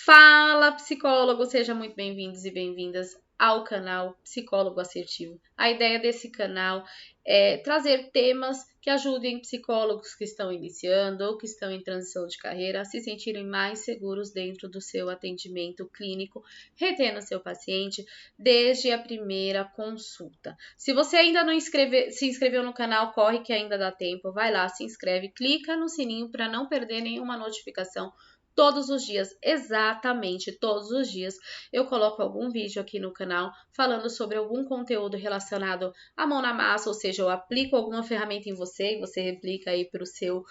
Fala, psicólogo! Sejam muito bem-vindos e bem-vindas ao canal Psicólogo Assertivo. A ideia desse canal é trazer temas que ajudem psicólogos que estão iniciando ou que estão em transição de carreira a se sentirem mais seguros dentro do seu atendimento clínico, retendo seu paciente desde a primeira consulta. Se você ainda não se inscreveu no canal, corre que ainda dá tempo, vai lá, se inscreve, clica no sininho para não perder nenhuma notificação. Todos os dias, exatamente todos os dias, eu coloco algum vídeo aqui no canal falando sobre algum conteúdo relacionado à mão na massa, ou seja, eu aplico alguma ferramenta em você e você replica aí para o seu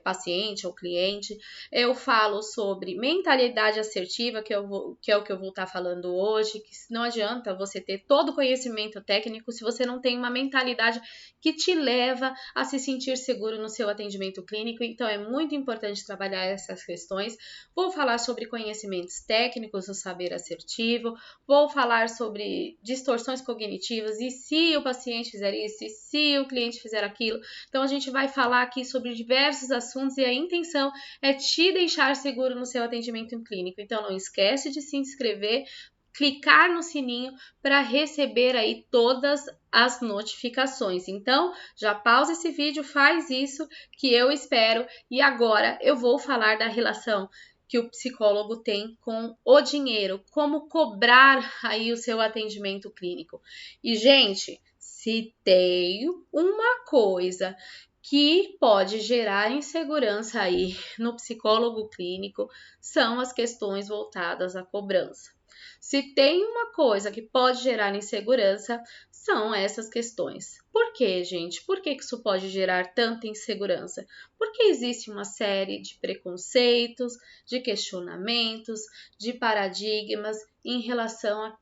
paciente ou cliente. Eu falo sobre mentalidade assertiva, que é o que eu vou estar falando hoje, que não adianta você ter todo o conhecimento técnico se você não tem uma mentalidade que te leva a se sentir seguro no seu atendimento clínico. Então, é muito importante trabalhar essas questões. Vou falar sobre conhecimentos técnicos do saber assertivo, vou falar sobre distorções cognitivas e se o paciente fizer isso, e se o cliente fizer aquilo. Então, a gente vai falar aqui sobre diversos assuntos e a intenção é te deixar seguro no seu atendimento clínico. Então, não esquece de se inscrever, clicar no sininho para receber aí todas as notificações. Então, já pausa esse vídeo, faz isso que eu espero. E agora eu vou falar da relação que o psicólogo tem com o dinheiro, como cobrar aí o seu atendimento clínico. E, gente, se tem uma coisa que pode gerar insegurança aí no psicólogo clínico, são as questões voltadas à cobrança. Se tem uma coisa que pode gerar insegurança, são essas questões. Por quê, gente? Por que isso pode gerar tanta insegurança? Porque existe uma série de preconceitos, de questionamentos, de paradigmas em relação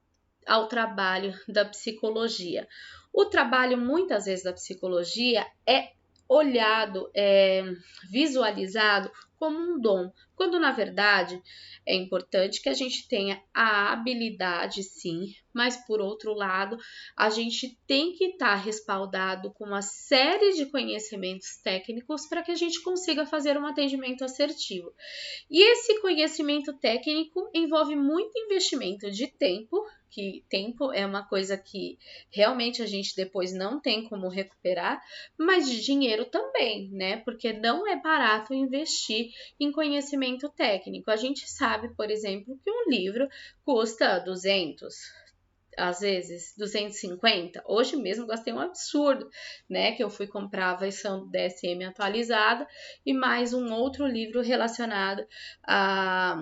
ao trabalho da psicologia. O trabalho, muitas vezes, da psicologia é olhado, visualizado como um dom, quando na verdade é importante que a gente tenha a habilidade, sim, mas por outro lado, a gente tem que estar respaldado com uma série de conhecimentos técnicos para que a gente consiga fazer um atendimento assertivo. E esse conhecimento técnico envolve muito investimento de tempo, que tempo é uma coisa que realmente a gente depois não tem como recuperar, mas de dinheiro também, né? Porque não é barato investir em conhecimento técnico. A gente sabe, por exemplo, que um livro custa 200, às vezes 250. Hoje mesmo gastei um absurdo, né? Que eu fui comprar a versão do DSM atualizada e mais um outro livro relacionado a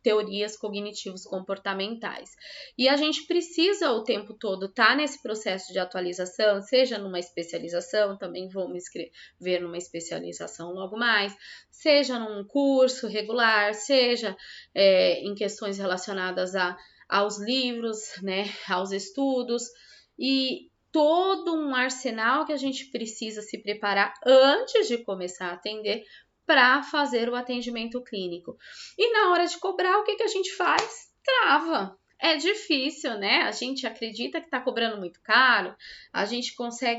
teorias cognitivos comportamentais. E a gente precisa o tempo todo estar nesse processo de atualização, seja numa especialização, também vou me inscrever numa especialização logo mais, seja num curso regular, seja em questões relacionadas aos livros, né, aos estudos e todo um arsenal que a gente precisa se preparar antes de começar a atender para fazer o atendimento clínico. E na hora de cobrar, o que a gente faz? Trava. É difícil, né? A gente acredita que está cobrando muito caro, a gente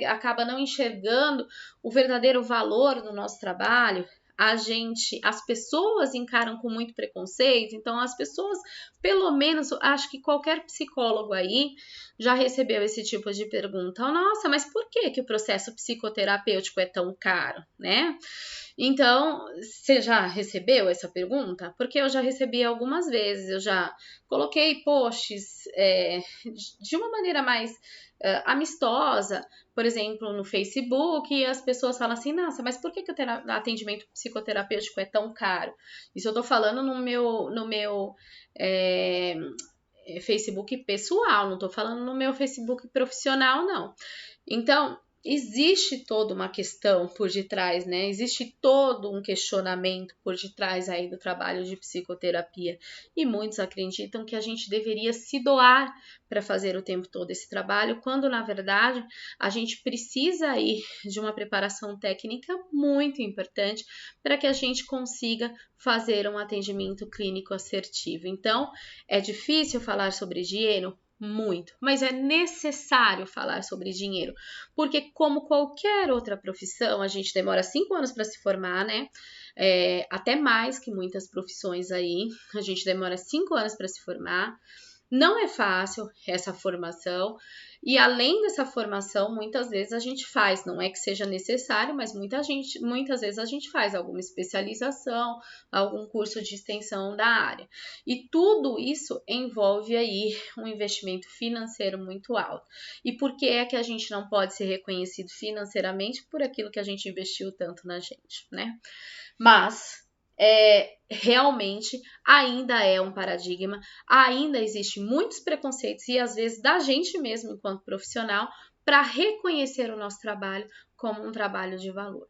acaba não enxergando o verdadeiro valor do nosso trabalho. As pessoas encaram com muito preconceito, então as pessoas, pelo menos, acho que qualquer psicólogo aí já recebeu esse tipo de pergunta. Nossa, mas por que o processo psicoterapêutico é tão caro, né? Então, você já recebeu essa pergunta? Porque eu já recebi algumas vezes, eu já coloquei posts de uma maneira mais amistosa, por exemplo, no Facebook, e as pessoas falam assim, nossa, mas por que o atendimento psicoterapêutico é tão caro? Isso eu tô falando no meu Facebook pessoal, não tô falando no meu Facebook profissional, não. Então, existe toda uma questão por detrás, né? Existe todo um questionamento por detrás aí do trabalho de psicoterapia. E muitos acreditam que a gente deveria se doar para fazer o tempo todo esse trabalho, quando na verdade a gente precisa aí de uma preparação técnica muito importante para que a gente consiga fazer um atendimento clínico assertivo. Então, é difícil falar sobre dinheiro? muito, mas é necessário falar sobre dinheiro, porque como qualquer outra profissão, a gente demora 5 anos para se formar, né? Até mais que muitas profissões aí, a gente demora 5 anos para se formar. Não é fácil essa formação, e além dessa formação, muitas vezes a gente faz, não é que seja necessário, mas muitas vezes a gente faz alguma especialização, algum curso de extensão da área. E tudo isso envolve aí um investimento financeiro muito alto. E por que é que a gente não pode ser reconhecido financeiramente por aquilo que a gente investiu tanto na gente, né? Mas realmente ainda é um paradigma, ainda existe muitos preconceitos e às vezes da gente mesmo enquanto profissional para reconhecer o nosso trabalho como um trabalho de valor.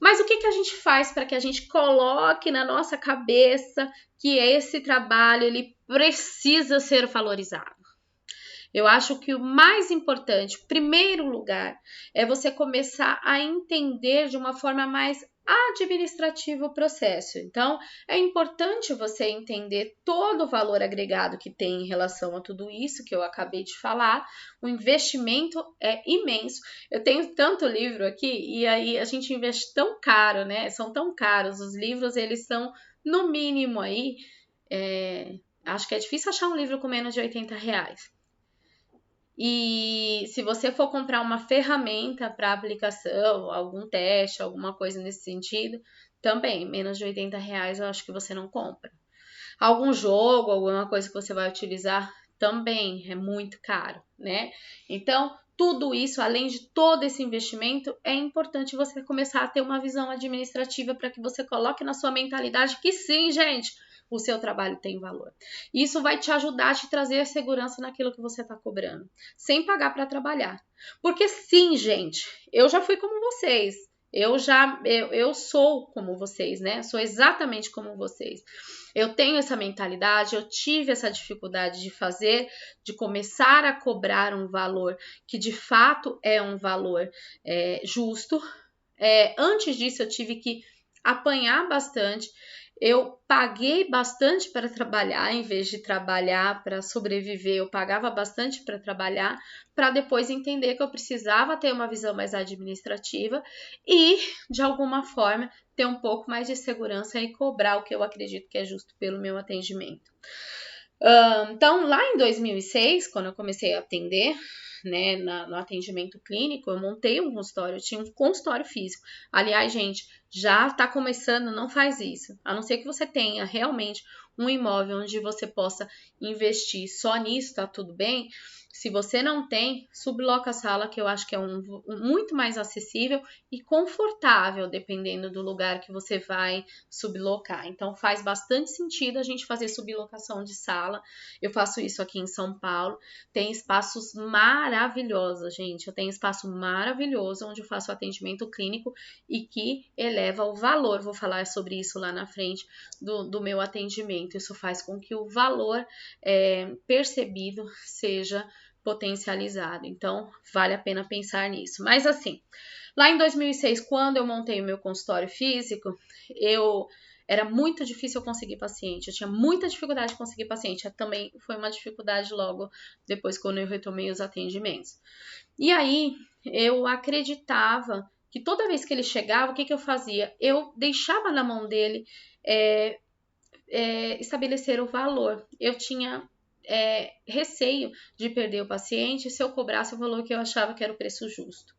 Mas o que a gente faz para que a gente coloque na nossa cabeça que esse trabalho ele precisa ser valorizado? Eu acho que o mais importante, em primeiro lugar, é você começar a entender de uma forma mais administrativa o processo. Então, é importante você entender todo o valor agregado que tem em relação a tudo isso que eu acabei de falar. O investimento é imenso. Eu tenho tanto livro aqui e aí a gente investe tão caro, né? São tão caros. Os livros, eles são no mínimo aí, acho que é difícil achar um livro com menos de R$80. E se você for comprar uma ferramenta para aplicação, algum teste, alguma coisa nesse sentido, também, menos de R$80 eu acho que você não compra. Algum jogo, alguma coisa que você vai utilizar, também é muito caro, né? Então, tudo isso, além de todo esse investimento, é importante você começar a ter uma visão administrativa para que você coloque na sua mentalidade que sim, gente, o seu trabalho tem valor. Isso vai te ajudar a te trazer segurança naquilo que você está cobrando, sem pagar para trabalhar. Porque sim, gente, eu já fui como vocês. Eu sou como vocês, né? Sou exatamente como vocês. Eu tenho essa mentalidade, eu tive essa dificuldade de começar a cobrar um valor que de fato é um valor justo. Antes disso, eu tive que apanhar bastante. Eu paguei bastante para trabalhar, em vez de trabalhar para sobreviver, eu pagava bastante para trabalhar, para depois entender que eu precisava ter uma visão mais administrativa e, de alguma forma, ter um pouco mais de segurança e cobrar o que eu acredito que é justo pelo meu atendimento. Então, lá em 2006, quando eu comecei a atender, né, no atendimento clínico, eu montei um consultório, eu tinha um consultório físico. Aliás, gente, já está começando, não faz isso. A não ser que você tenha realmente um imóvel onde você possa investir só nisso, tá tudo bem. Se você não tem, subloca a sala, que eu acho que é muito mais acessível e confortável, dependendo do lugar que você vai sublocar. Então, faz bastante sentido a gente fazer sublocação de sala. Eu faço isso aqui em São Paulo. Tem espaços maravilhosos, gente. Eu tenho espaço maravilhoso onde eu faço atendimento clínico e que eleva o valor. Vou falar sobre isso lá na frente do meu atendimento. Isso faz com que o valor percebido seja potencializado. Então, vale a pena pensar nisso. Mas assim, lá em 2006, quando eu montei o meu consultório físico, era muito difícil eu conseguir paciente. Eu tinha muita dificuldade de conseguir paciente. Também foi uma dificuldade logo depois quando eu retomei os atendimentos. E aí, eu acreditava que toda vez que ele chegava, o que eu fazia? Eu deixava na mão dele estabelecer o valor. Eu tinha receio de perder o paciente se eu cobrasse o valor que eu achava que era o preço justo.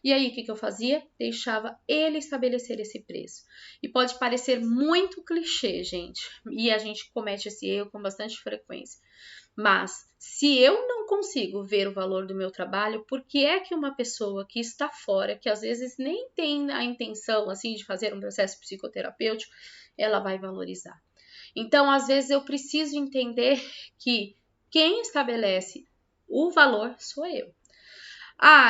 E aí, o que eu fazia? Deixava ele estabelecer esse preço. E pode parecer muito clichê, gente, e a gente comete esse erro com bastante frequência. Mas, se eu não consigo ver o valor do meu trabalho, por que é que uma pessoa que está fora, que às vezes nem tem a intenção assim de fazer um processo psicoterapêutico, ela vai valorizar? Então, às vezes, eu preciso entender que quem estabelece o valor sou eu.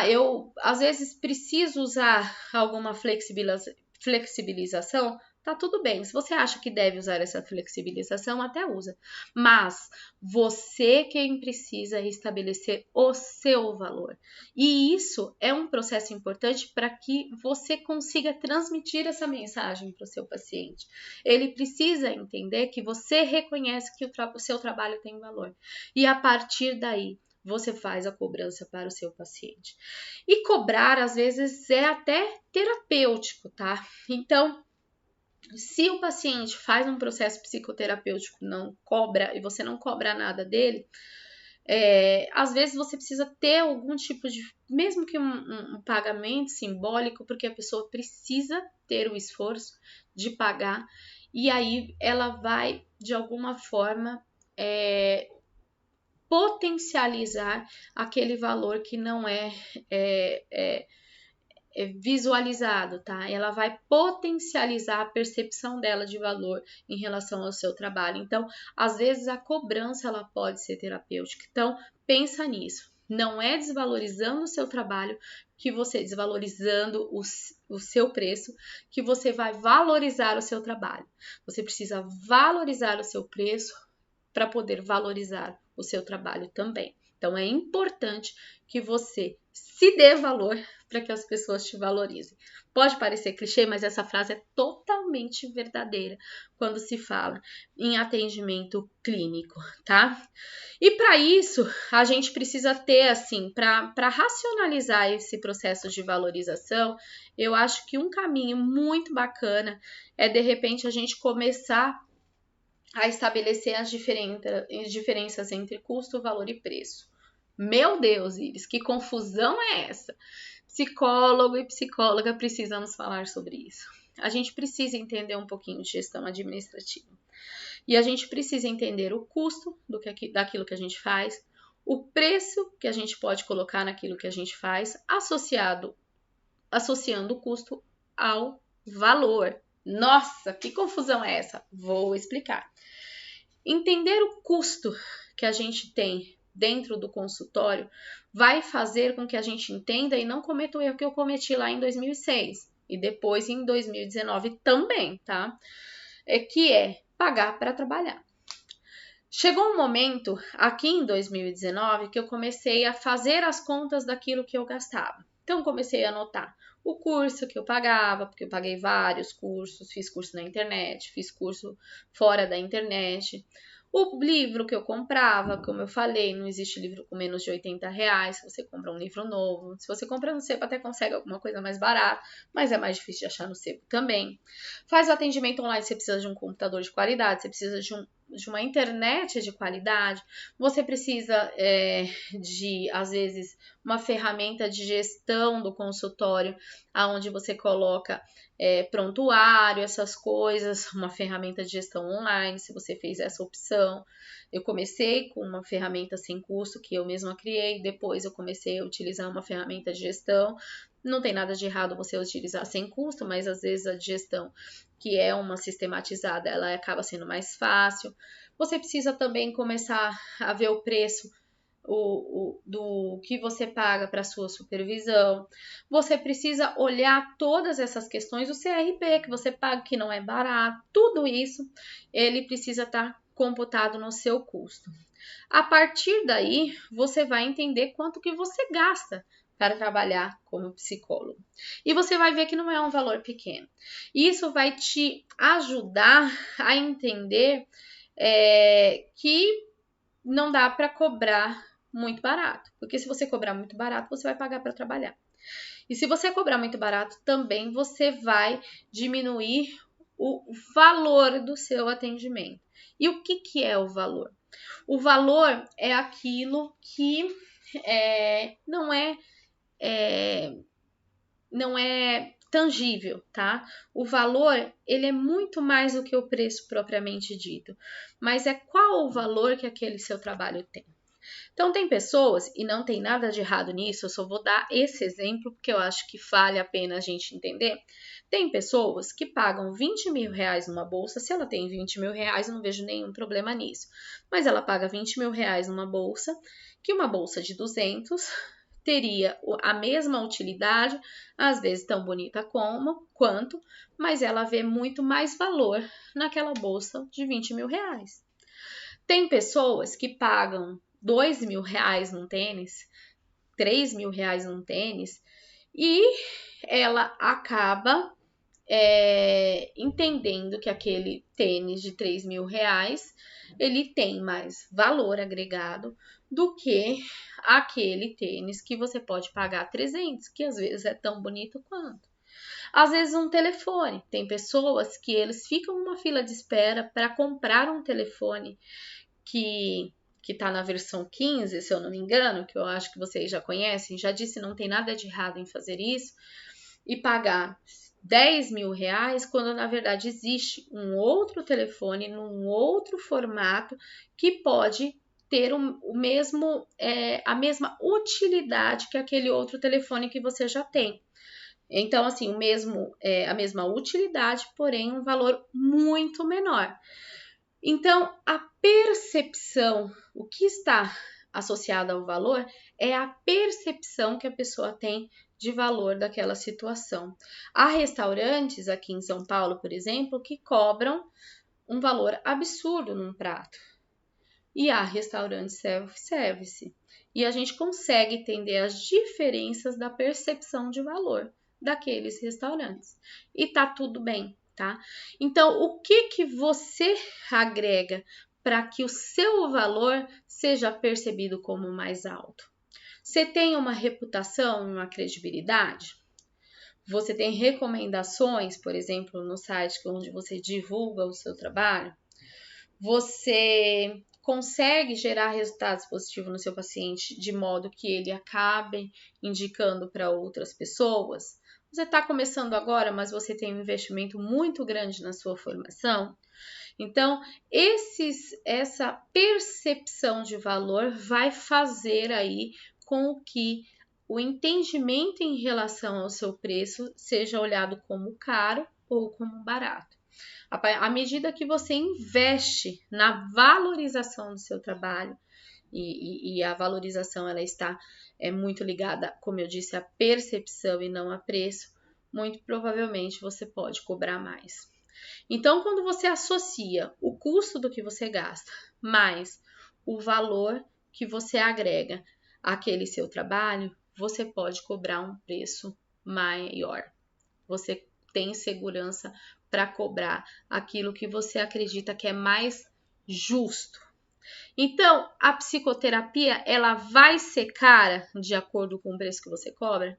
Eu às vezes preciso usar alguma flexibilização, tá tudo bem. Se você acha que deve usar essa flexibilização, até usa. Mas você quem precisa estabelecer o seu valor. E isso é um processo importante para que você consiga transmitir essa mensagem para o seu paciente. Ele precisa entender que você reconhece que o seu trabalho tem valor. E a partir daí, você faz a cobrança para o seu paciente. E cobrar, às vezes, é até terapêutico, tá? Então, se o paciente faz um processo psicoterapêutico, não cobra, e você não cobra nada dele, às vezes você precisa ter algum tipo de, mesmo que um pagamento simbólico, porque a pessoa precisa ter o esforço de pagar, e aí ela vai, de alguma forma, potencializar aquele valor que não é visualizado, tá? Ela vai potencializar a percepção dela de valor em relação ao seu trabalho. Então, às vezes a cobrança ela pode ser terapêutica. Então, pensa nisso. Não é desvalorizando o seu trabalho que você, desvalorizando o seu preço, que você vai valorizar o seu trabalho. Você precisa valorizar o seu preço para poder valorizar o seu trabalho também. Então, é importante que você se dê valor para que as pessoas te valorizem. Pode parecer clichê, mas essa frase é totalmente verdadeira quando se fala em atendimento clínico, tá? E para isso, a gente precisa ter, assim, para racionalizar esse processo de valorização, eu acho que um caminho muito bacana é, de repente, a gente começar a estabelecer as diferenças entre custo, valor e preço. Meu Deus, Iris, que confusão é essa? Psicólogo e psicóloga precisamos falar sobre isso. A gente precisa entender um pouquinho de gestão administrativa. E a gente precisa entender o custo daquilo que a gente faz, o preço que a gente pode colocar naquilo que a gente faz, associando o custo ao valor. Nossa, que confusão é essa? Vou explicar. Entender o custo que a gente tem dentro do consultório vai fazer com que a gente entenda e não cometa o erro que eu cometi lá em 2006 e depois em 2019 também, tá? Que é pagar para trabalhar. Chegou um momento aqui em 2019 que eu comecei a fazer as contas daquilo que eu gastava. Então, comecei a anotar o curso que eu pagava, porque eu paguei vários cursos, fiz curso na internet, fiz curso fora da internet. O livro que eu comprava, como eu falei, não existe livro com menos de R$80 se você compra um livro novo. Se você compra no sebo, até consegue alguma coisa mais barata, mas é mais difícil de achar no sebo também. Faz o atendimento online, você precisa de um computador de qualidade, você precisa de uma internet de qualidade, você precisa de, às vezes, uma ferramenta de gestão do consultório, onde você coloca prontuário, essas coisas, uma ferramenta de gestão online, se você fez essa opção. Eu comecei com uma ferramenta sem custo que eu mesma criei, depois eu comecei a utilizar uma ferramenta de gestão. Não tem nada de errado você utilizar sem custo, mas às vezes a gestão, que é uma sistematizada, ela acaba sendo mais fácil. Você precisa também começar a ver o preço do que você paga para sua supervisão. Você precisa olhar todas essas questões, o CRP que você paga, que não é barato, tudo isso, ele precisa estar computado no seu custo. A partir daí, você vai entender quanto que você gasta para trabalhar como psicólogo. E você vai ver que não é um valor pequeno. Isso vai te ajudar a entender que não dá para cobrar muito barato. Porque se você cobrar muito barato, você vai pagar para trabalhar. E se você cobrar muito barato, também você vai diminuir o valor do seu atendimento. E o que é o valor? O valor é aquilo que não é tangível, tá? O valor, ele é muito mais do que o preço propriamente dito, mas é qual o valor que aquele seu trabalho tem. Então, tem pessoas, e não tem nada de errado nisso, eu só vou dar esse exemplo porque eu acho que vale a pena a gente entender. Tem pessoas que pagam R$20.000 numa bolsa, se ela tem R$20.000, eu não vejo nenhum problema nisso. Mas ela paga R$20.000 numa bolsa, que uma bolsa de 200 teria a mesma utilidade, às vezes tão bonita quanto, mas ela vê muito mais valor naquela bolsa de R$20.000. Tem pessoas que pagam R$2.000 num tênis, R$3.000 num tênis, e ela acaba entendendo que aquele tênis de 3 mil reais, ele tem mais valor agregado do que aquele tênis que você pode pagar 300, que às vezes é tão bonito quanto. Às vezes um telefone. Tem pessoas que eles ficam numa fila de espera para comprar um telefone que está na versão 15, se eu não me engano, que eu acho que vocês já conhecem. Já disse, não tem nada de errado em fazer isso. E pagar 10 mil reais, quando na verdade existe um outro telefone, num outro formato, que pode ter a mesma utilidade que aquele outro telefone que você já tem. Então, assim, a mesma utilidade, porém um valor muito menor. Então, a percepção, o que está associado ao valor, é a percepção que a pessoa tem de valor daquela situação. Há restaurantes aqui em São Paulo, por exemplo, que cobram um valor absurdo num prato. E há restaurantes self-service. E a gente consegue entender as diferenças da percepção de valor daqueles restaurantes. E tá tudo bem, tá? Então, o que você agrega para que o seu valor seja percebido como mais alto? Você tem uma reputação, uma credibilidade? Você tem recomendações, por exemplo, no site onde você divulga o seu trabalho? Você consegue gerar resultados positivos no seu paciente de modo que ele acabe indicando para outras pessoas? Você está começando agora, mas você tem um investimento muito grande na sua formação. Então, essa percepção de valor vai fazer aí com que o entendimento em relação ao seu preço seja olhado como caro ou como barato. À medida que você investe na valorização do seu trabalho, e a valorização ela está muito ligada, como eu disse, à percepção e não a preço, muito provavelmente você pode cobrar mais. Então, quando você associa o custo do que você gasta mais o valor que você agrega àquele seu trabalho, você pode cobrar um preço maior. Você tem segurança para cobrar aquilo que você acredita que é mais justo. Então, a psicoterapia, ela vai ser cara de acordo com o preço que você cobra?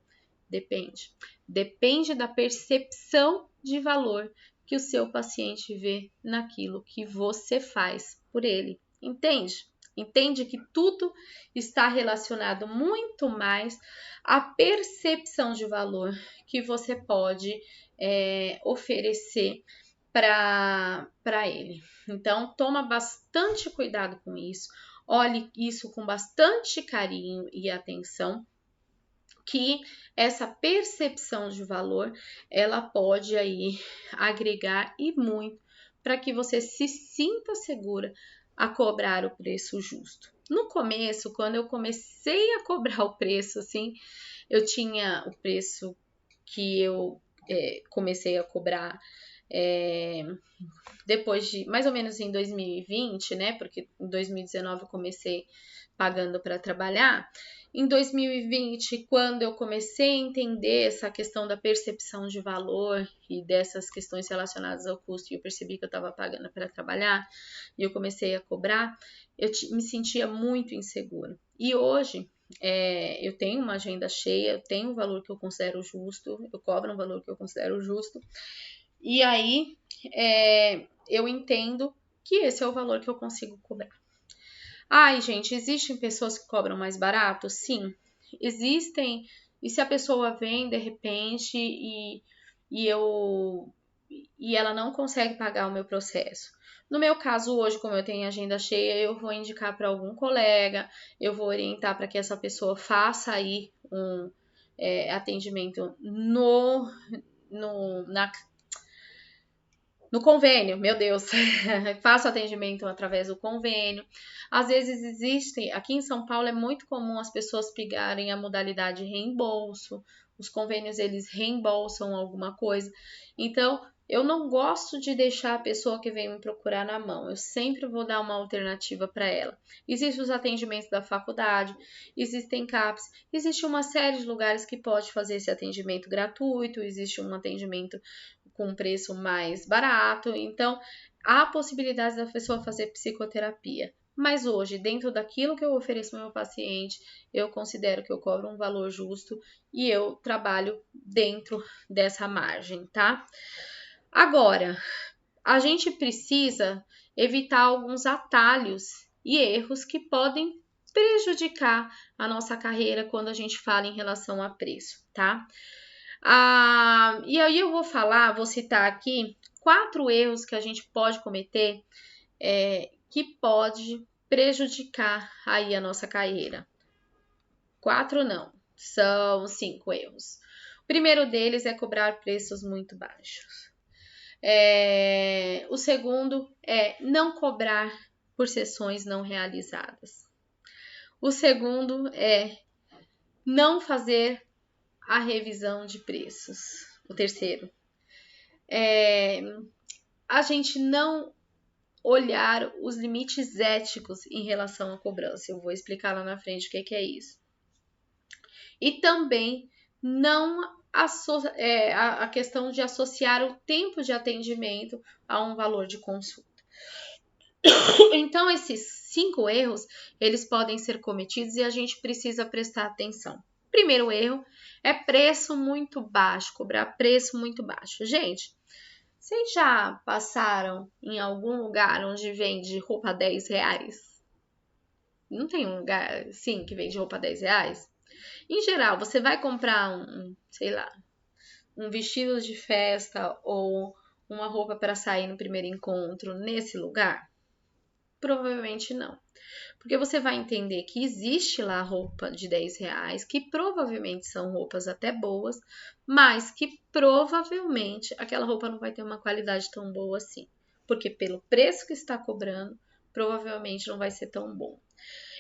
Depende. Depende da percepção de valor que o seu paciente vê naquilo que você faz por ele. Entende? Entende que tudo está relacionado muito mais à percepção de valor que você pode oferecer para ele. Então, toma bastante cuidado com isso, olhe isso com bastante carinho e atenção, que essa percepção de valor, ela pode aí agregar e muito para que você se sinta segura a cobrar o preço justo. No começo, quando eu comecei a cobrar o preço, assim, eu tinha o preço que eu comecei a cobrar depois de mais ou menos em 2020, né? Porque em 2019 eu comecei pagando para trabalhar. Em 2020, quando eu comecei a entender essa questão da percepção de valor e dessas questões relacionadas ao custo, e eu percebi que eu estava pagando para trabalhar, e eu comecei a cobrar, eu me sentia muito insegura. E hoje, eu tenho uma agenda cheia, eu tenho um valor que eu considero justo, eu cobro um valor que eu considero justo, e aí eu entendo que esse é o valor que eu consigo cobrar. Ai, gente, existem pessoas que cobram mais barato? Sim, existem. E se a pessoa vem de repente e ela não consegue pagar o meu processo? No meu caso, hoje, como eu tenho agenda cheia, eu vou indicar para algum colega, eu vou orientar para que essa pessoa faça aí um atendimento no convênio, meu Deus, faço atendimento através do convênio. Às vezes existem, aqui em São Paulo é muito comum as pessoas pegarem a modalidade reembolso, os convênios eles reembolsam alguma coisa. Então, eu não gosto de deixar a pessoa que vem me procurar na mão, eu sempre vou dar uma alternativa para ela. Existem os atendimentos da faculdade, existem CAPs, existe uma série de lugares que pode fazer esse atendimento gratuito, existe um atendimento com um preço mais barato. Então, há possibilidade da pessoa fazer psicoterapia. Mas hoje, dentro daquilo que eu ofereço ao meu paciente, eu considero que eu cobro um valor justo e eu trabalho dentro dessa margem, tá? Agora, a gente precisa evitar alguns atalhos e erros que podem prejudicar a nossa carreira quando a gente fala em relação a preço, tá? E aí eu vou citar aqui 4 erros que a gente pode cometer que pode prejudicar aí a nossa carreira. 4 não, são 5 erros. O primeiro deles é cobrar preços muito baixos. O segundo é não cobrar por sessões não realizadas. O segundo é não fazer a revisão de preços. O terceiro é a gente não olhar os limites éticos em relação à cobrança. Eu vou explicar lá na frente o que é isso. E também não a questão de associar o tempo de atendimento a um valor de consulta. Então, esses 5 erros, eles podem ser cometidos e a gente precisa prestar atenção. Primeiro erro é preço muito baixo, cobrar preço muito baixo. Gente, vocês já passaram em algum lugar onde vende roupa a 10 reais? Não tem um lugar assim que vende roupa a 10 reais? Em geral, você vai comprar um vestido de festa ou uma roupa para sair no primeiro encontro nesse lugar? Provavelmente não. Porque você vai entender que existe lá roupa de 10 reais, que provavelmente são roupas até boas, mas que provavelmente aquela roupa não vai ter uma qualidade tão boa assim. Porque pelo preço que está cobrando, provavelmente não vai ser tão bom.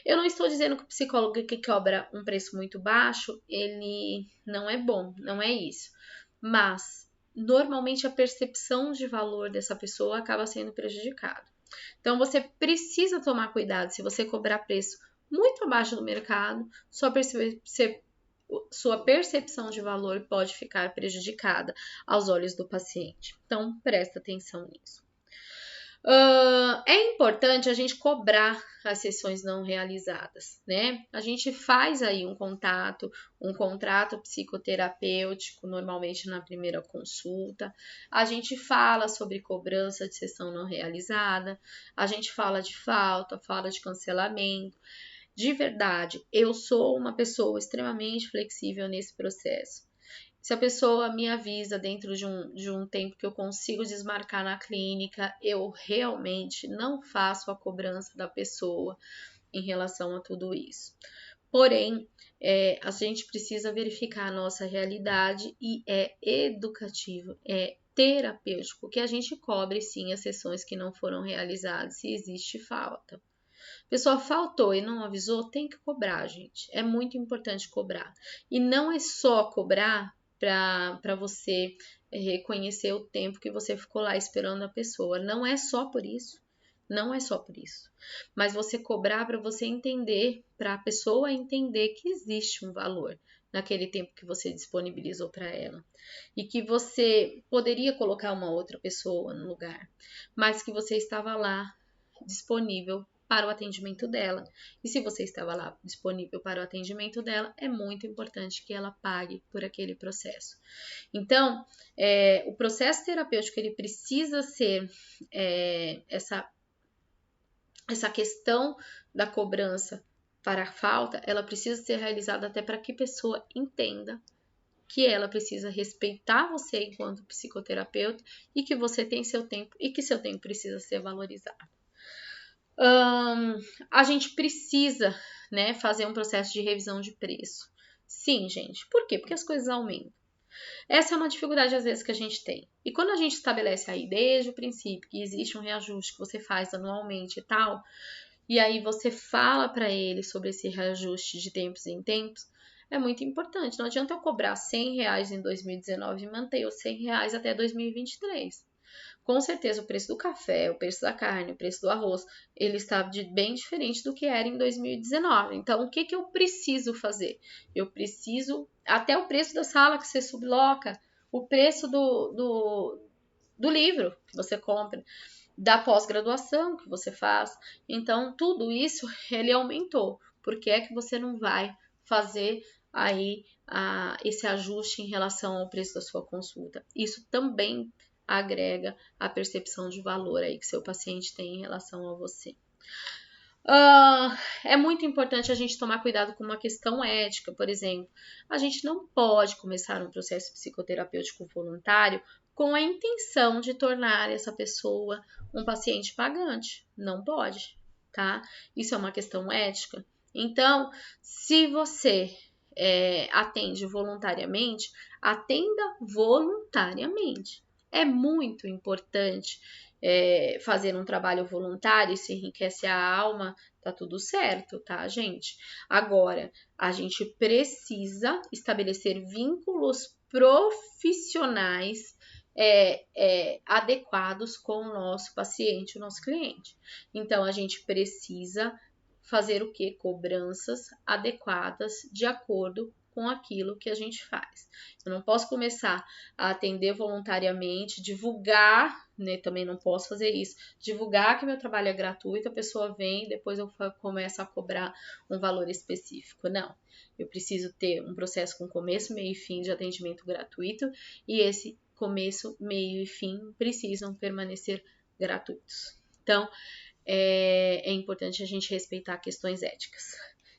Eu não estou dizendo que o psicólogo que cobra um preço muito baixo, ele não é bom, não é isso. Mas, normalmente, a percepção de valor dessa pessoa acaba sendo prejudicada. Então, você precisa tomar cuidado. Se você cobrar preço muito abaixo do mercado, sua percepção de valor pode ficar prejudicada aos olhos do paciente. Então, presta atenção nisso. É importante a gente cobrar as sessões não realizadas, né? A gente faz aí um contrato psicoterapêutico, normalmente na primeira consulta. A gente fala sobre cobrança de sessão não realizada, a gente fala de falta, fala de cancelamento. De verdade, eu sou uma pessoa extremamente flexível nesse processo. Se a pessoa me avisa dentro de um tempo que eu consigo desmarcar na clínica, eu realmente não faço a cobrança da pessoa em relação a tudo isso. Porém, a gente precisa verificar a nossa realidade e é educativo, é terapêutico que a gente cobre sim as sessões que não foram realizadas se existe falta. A pessoa faltou e não avisou, tem que cobrar, gente. É muito importante cobrar. E não é só cobrar para você reconhecer o tempo que você ficou lá esperando a pessoa. Não é só por isso. Não é só por isso. Mas você cobrar para você entender, para a pessoa entender que existe um valor naquele tempo que você disponibilizou para ela. E que você poderia colocar uma outra pessoa no lugar, mas que você estava lá disponível para o atendimento dela. E se você estava lá disponível para o atendimento dela, é muito importante que ela pague por aquele processo. Então, o processo terapêutico, ele precisa ser essa questão da cobrança para a falta, ela precisa ser realizada até para que a pessoa entenda que ela precisa respeitar você enquanto psicoterapeuta e que você tem seu tempo e que seu tempo precisa ser valorizado. A gente precisa, né, fazer um processo de revisão de preço. Sim, gente. Por quê? Porque as coisas aumentam. Essa é uma dificuldade, às vezes, que a gente tem. E quando a gente estabelece aí, desde o princípio, que existe um reajuste que você faz anualmente e tal, e aí você fala para ele sobre esse reajuste de tempos em tempos, é muito importante. Não adianta eu cobrar R$100 em 2019 e manter os R$100 até 2023. Com certeza, o preço do café, o preço da carne, o preço do arroz, ele está bem diferente do que era em 2019. Então, o que eu preciso fazer? Eu preciso, até o preço da sala que você subloca, o preço do livro que você compra, da pós-graduação que você faz. Então, tudo isso ele aumentou. Por que é que você não vai fazer aí esse ajuste em relação ao preço da sua consulta? Isso também agrega a percepção de valor aí que seu paciente tem em relação a você. É muito importante a gente tomar cuidado com uma questão ética, por exemplo. A gente não pode começar um processo psicoterapêutico voluntário com a intenção de tornar essa pessoa um paciente pagante. Não pode, tá? Isso é uma questão ética. Então, se você atende voluntariamente, atenda voluntariamente. É muito importante fazer um trabalho voluntário, isso enriquece a alma, tá tudo certo, tá, gente? Agora, a gente precisa estabelecer vínculos profissionais adequados com o nosso paciente, o nosso cliente. Então, a gente precisa fazer o quê? Cobranças adequadas de acordo com aquilo que a gente faz. Eu não posso começar a atender voluntariamente, divulgar, né? Também não posso fazer isso. Divulgar que meu trabalho é gratuito, a pessoa vem, depois eu começo a cobrar um valor específico. Não. Eu preciso ter um processo com começo, meio e fim de atendimento gratuito, e esse começo, meio e fim precisam permanecer gratuitos. Então, é importante a gente respeitar questões éticas.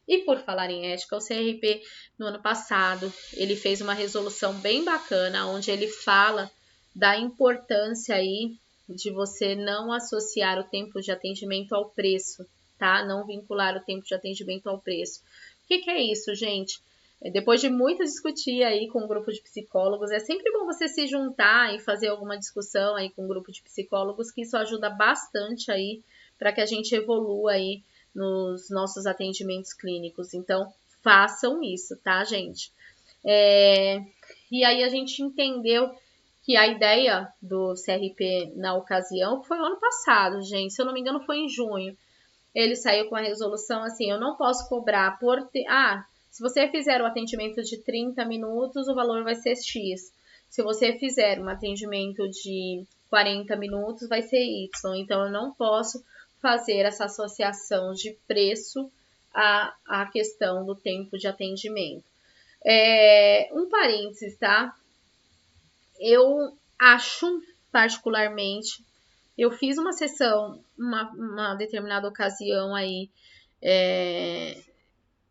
E por falar em ética, o CRP, no ano passado, ele fez uma resolução bem bacana, onde ele fala da importância aí de você não associar o tempo de atendimento ao preço, tá? Não vincular o tempo de atendimento ao preço. O que é isso, gente? Depois de muito discutir aí com um grupo de psicólogos, é sempre bom você se juntar e fazer alguma discussão aí com um grupo de psicólogos, que isso ajuda bastante aí para que a gente evolua aí nos nossos atendimentos clínicos. Então, façam isso, tá, gente? E aí a gente entendeu que a ideia do CRP na ocasião foi o ano passado, gente. Se eu não me engano, foi em junho. Ele saiu com a resolução assim: eu não posso cobrar por. Se você fizer o atendimento de 30 minutos, o valor vai ser X. Se você fizer um atendimento de 40 minutos, vai ser Y. Então, eu não posso fazer essa associação de preço à questão do tempo de atendimento. Um parênteses, tá? Eu acho, particularmente, eu fiz uma sessão, uma determinada ocasião aí,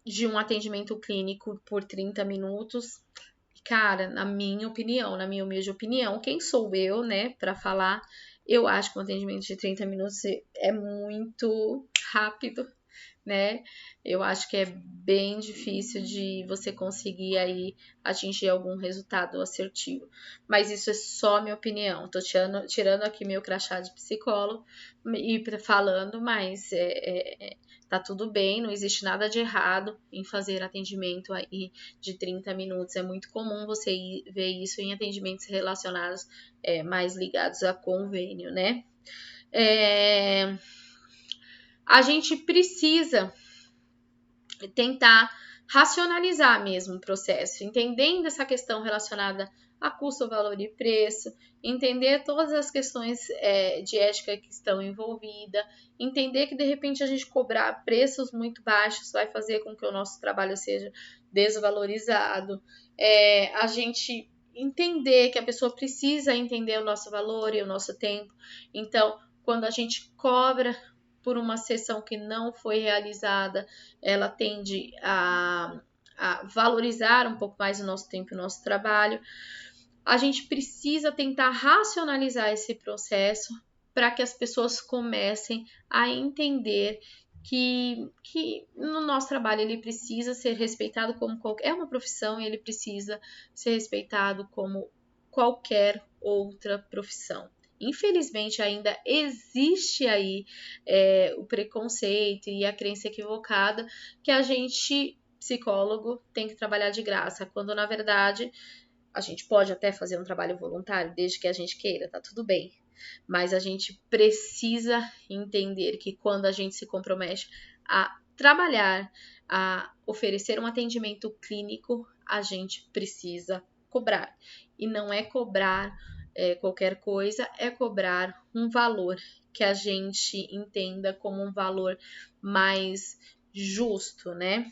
de um atendimento clínico por 30 minutos. Cara, na minha opinião, na minha humilde opinião, quem sou eu, né, para falar, eu acho que um atendimento de 30 minutos é muito rápido, né? Eu acho que é bem difícil de você conseguir aí atingir algum resultado assertivo. Mas isso é só minha opinião. Tô tirando aqui meu crachá de psicólogo e falando, mas tá tudo bem, não existe nada de errado em fazer atendimento aí de 30 minutos. É muito comum você ver isso em atendimentos relacionados mais ligados a convênio, né? A gente precisa tentar racionalizar mesmo o processo, entendendo essa questão relacionada a custo, valor e preço, entender todas as questões de ética que estão envolvidas, entender que de repente a gente cobrar preços muito baixos vai fazer com que o nosso trabalho seja desvalorizado, a gente entender que a pessoa precisa entender o nosso valor e o nosso tempo. Então, quando a gente cobra por uma sessão que não foi realizada, ela tende a valorizar um pouco mais o nosso tempo e o nosso trabalho. A gente precisa tentar racionalizar esse processo para que as pessoas comecem a entender que no nosso trabalho ele precisa ser respeitado como é uma profissão e ele precisa ser respeitado como qualquer outra profissão. Infelizmente, ainda existe aí o preconceito e a crença equivocada que a gente, psicólogo, tem que trabalhar de graça, quando na verdade a gente pode até fazer um trabalho voluntário, desde que a gente queira, tá tudo bem. Mas a gente precisa entender que quando a gente se compromete a trabalhar, a oferecer um atendimento clínico, a gente precisa cobrar. E não é cobrar qualquer coisa, é cobrar um valor que a gente entenda como um valor mais justo, né?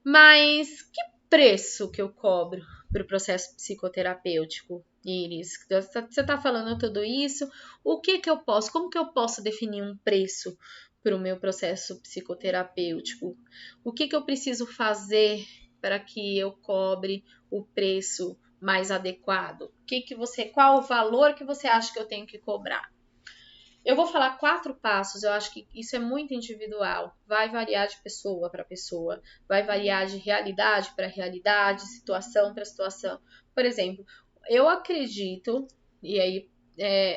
Mas que preço que eu cobro para o processo psicoterapêutico, Iris? Você está falando tudo isso, o que que eu posso, como que eu posso definir um preço para o meu processo psicoterapêutico? O que que eu preciso fazer para que eu cobre o preço mais adequado? Qual o valor que você acha que eu tenho que cobrar? Eu vou falar 4 passos, eu acho que isso é muito individual. Vai variar de pessoa para pessoa, vai variar de realidade para realidade, situação para situação. Por exemplo, eu acredito, e aí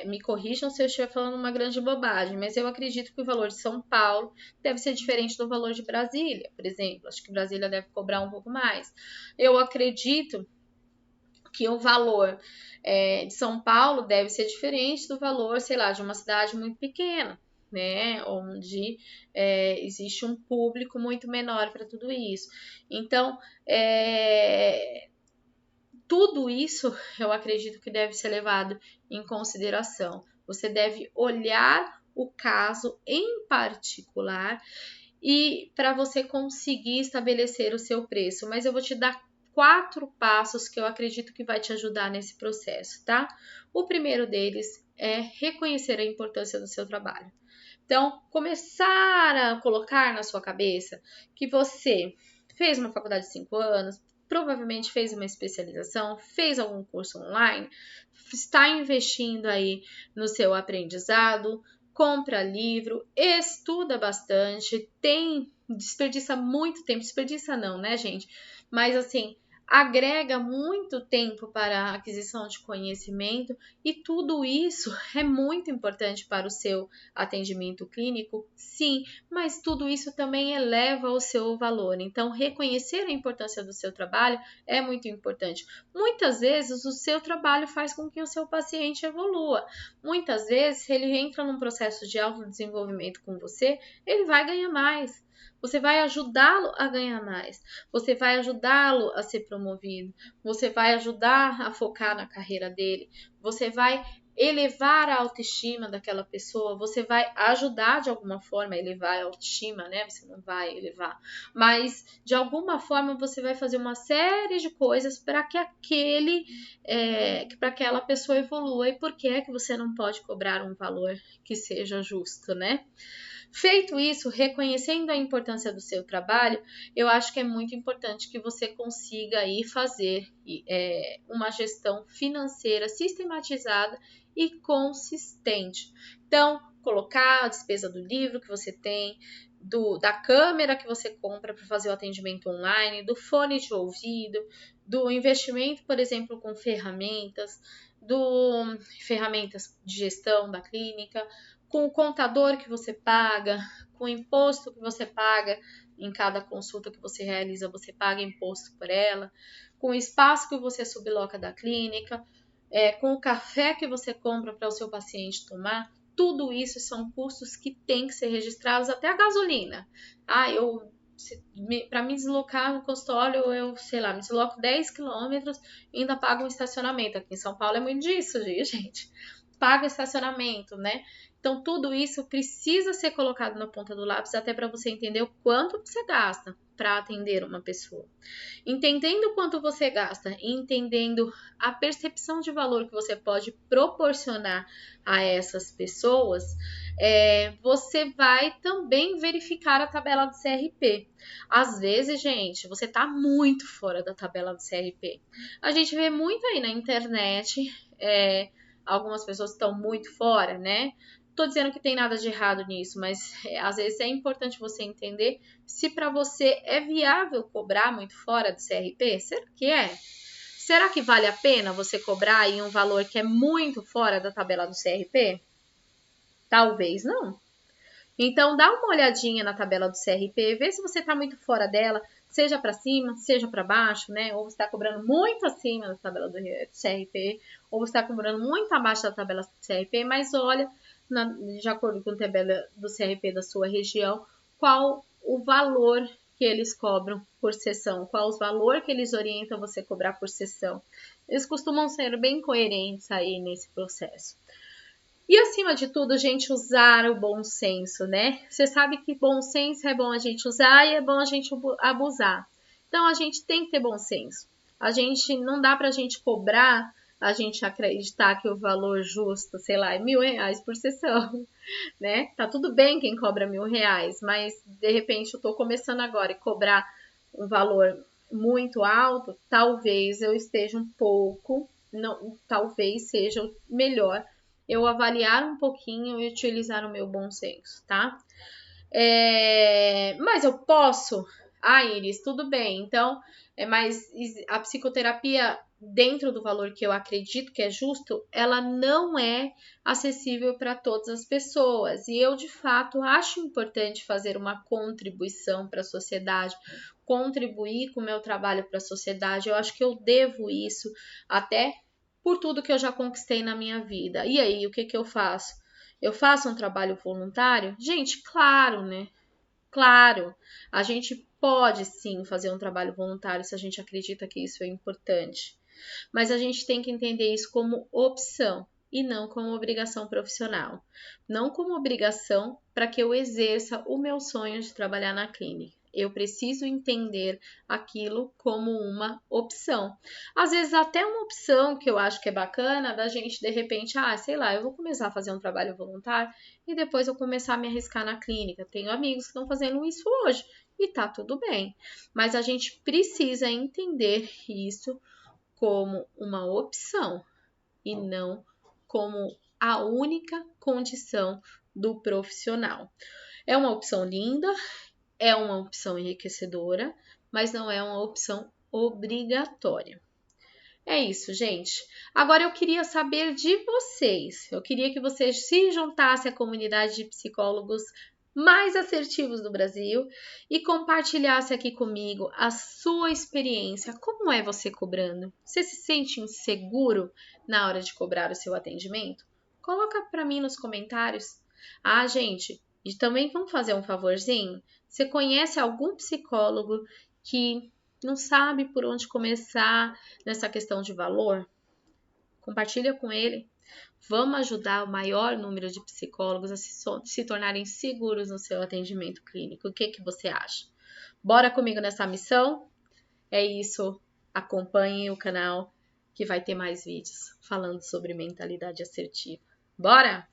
me corrijam se eu estiver falando uma grande bobagem, mas eu acredito que o valor de São Paulo deve ser diferente do valor de Brasília, por exemplo. Acho que Brasília deve cobrar um pouco mais. Eu acredito que o valor de São Paulo deve ser diferente do valor, sei lá, de uma cidade muito pequena, né? Onde existe um público muito menor para tudo isso. Então, tudo isso eu acredito que deve ser levado em consideração. Você deve olhar o caso em particular e para você conseguir estabelecer o seu preço. Mas eu vou te dar 4 passos que eu acredito que vai te ajudar nesse processo, tá? O primeiro deles é reconhecer a importância do seu trabalho. Então, começar a colocar na sua cabeça que você fez uma faculdade de 5 anos, provavelmente fez uma especialização, fez algum curso online, está investindo aí no seu aprendizado, compra livro, estuda bastante, desperdiça muito tempo, desperdiça não, né, gente? Mas assim, agrega muito tempo para a aquisição de conhecimento e tudo isso é muito importante para o seu atendimento clínico, sim, mas tudo isso também eleva o seu valor. Então, reconhecer a importância do seu trabalho é muito importante. Muitas vezes, o seu trabalho faz com que o seu paciente evolua. Muitas vezes, se ele entra num processo de autodesenvolvimento com você, ele vai ganhar mais. Você vai ajudá-lo a ganhar mais. Você vai ajudá-lo a ser promovido. Você vai ajudar a focar na carreira dele. Você vai elevar a autoestima daquela pessoa, você vai ajudar de alguma forma a elevar a autoestima, né? Você não vai elevar, mas de alguma forma você vai fazer uma série de coisas para que para aquela pessoa evolua. E por que é que você não pode cobrar um valor que seja justo, né? Feito isso, reconhecendo a importância do seu trabalho, eu acho que é muito importante que você consiga aí fazer uma gestão financeira sistematizada e consistente. Então, colocar a despesa do livro que você tem, da câmera que você compra para fazer o atendimento online, do fone de ouvido, do investimento, por exemplo, com ferramentas de gestão da clínica, com o contador que você paga, com o imposto que você paga em cada consulta que você realiza, você paga imposto por ela, com o espaço que você subloca da clínica, com o café que você compra para o seu paciente tomar, tudo isso são custos que têm que ser registrados, até a gasolina. Para me deslocar no consultório, me desloco 10 quilômetros e ainda pago um estacionamento. Aqui em São Paulo é muito disso, gente. Paga estacionamento, né? Então, tudo isso precisa ser colocado na ponta do lápis, até para você entender o quanto você gasta para atender uma pessoa. Entendendo o quanto você gasta e entendendo a percepção de valor que você pode proporcionar a essas pessoas, você vai também verificar a tabela do CRP. Às vezes, gente, você está muito fora da tabela do CRP. A gente vê muito aí na internet, algumas pessoas estão muito fora, né? Tô dizendo que tem nada de errado nisso, mas às vezes é importante você entender se para você é viável cobrar muito fora do CRP. Será que é? Será que vale a pena você cobrar aí um valor que é muito fora da tabela do CRP? Talvez não. Então, dá uma olhadinha na tabela do CRP, vê se você está muito fora dela, seja para cima, seja para baixo, né? Ou você está cobrando muito acima da tabela do CRP, ou você está cobrando muito abaixo da tabela do CRP, mas olha, de acordo com a tabela do CRP da sua região, qual o valor que eles cobram por sessão, qual o valor que eles orientam você a cobrar por sessão. Eles costumam ser bem coerentes aí nesse processo. E acima de tudo, gente, usar o bom senso, né? Você sabe que bom senso é bom a gente usar e é bom a gente abusar. Então, a gente tem que ter bom senso. A gente não dá pra gente cobrar, a gente acreditar que o valor justo, sei lá, é R$1.000 por sessão, né? Tá tudo bem quem cobra R$1.000, mas de repente eu tô começando agora e cobrar um valor muito alto, talvez eu esteja um pouco, não, talvez seja melhor eu avaliar um pouquinho e utilizar o meu bom senso, tá? Mas eu posso? Iris, tudo bem. Então, mas a psicoterapia, dentro do valor que eu acredito que é justo, ela não é acessível para todas as pessoas. E eu, de fato, acho importante fazer uma contribuição para a sociedade, contribuir com o meu trabalho para a sociedade. Eu acho que eu devo isso até por tudo que eu já conquistei na minha vida. E aí, o que eu faço? Eu faço um trabalho voluntário? Gente, claro, né? Claro, a gente pode sim fazer um trabalho voluntário se a gente acredita que isso é importante. Mas a gente tem que entender isso como opção e não como obrigação profissional. Não como obrigação para que eu exerça o meu sonho de trabalhar na clínica. Eu preciso entender aquilo como uma opção. Às vezes até uma opção que eu acho que é bacana da gente de repente, sei lá, eu vou começar a fazer um trabalho voluntário e depois eu começar a me arriscar na clínica. Tenho amigos que estão fazendo isso hoje e tá tudo bem. Mas a gente precisa entender isso como uma opção e não como a única condição do profissional. É uma opção linda, é uma opção enriquecedora, mas não é uma opção obrigatória. É isso, gente. Agora eu queria saber de vocês. Eu queria que vocês se juntassem à comunidade de psicólogos mais assertivos do Brasil e compartilhassem aqui comigo a sua experiência. Como é você cobrando? Você se sente inseguro na hora de cobrar o seu atendimento? Coloca para mim nos comentários. Gente, e também vamos fazer um favorzinho? Você conhece algum psicólogo que não sabe por onde começar nessa questão de valor? Compartilha com ele. Vamos ajudar o maior número de psicólogos a se tornarem seguros no seu atendimento clínico. O que você acha? Bora comigo nessa missão? É isso. Acompanhem o canal que vai ter mais vídeos falando sobre mentalidade assertiva. Bora?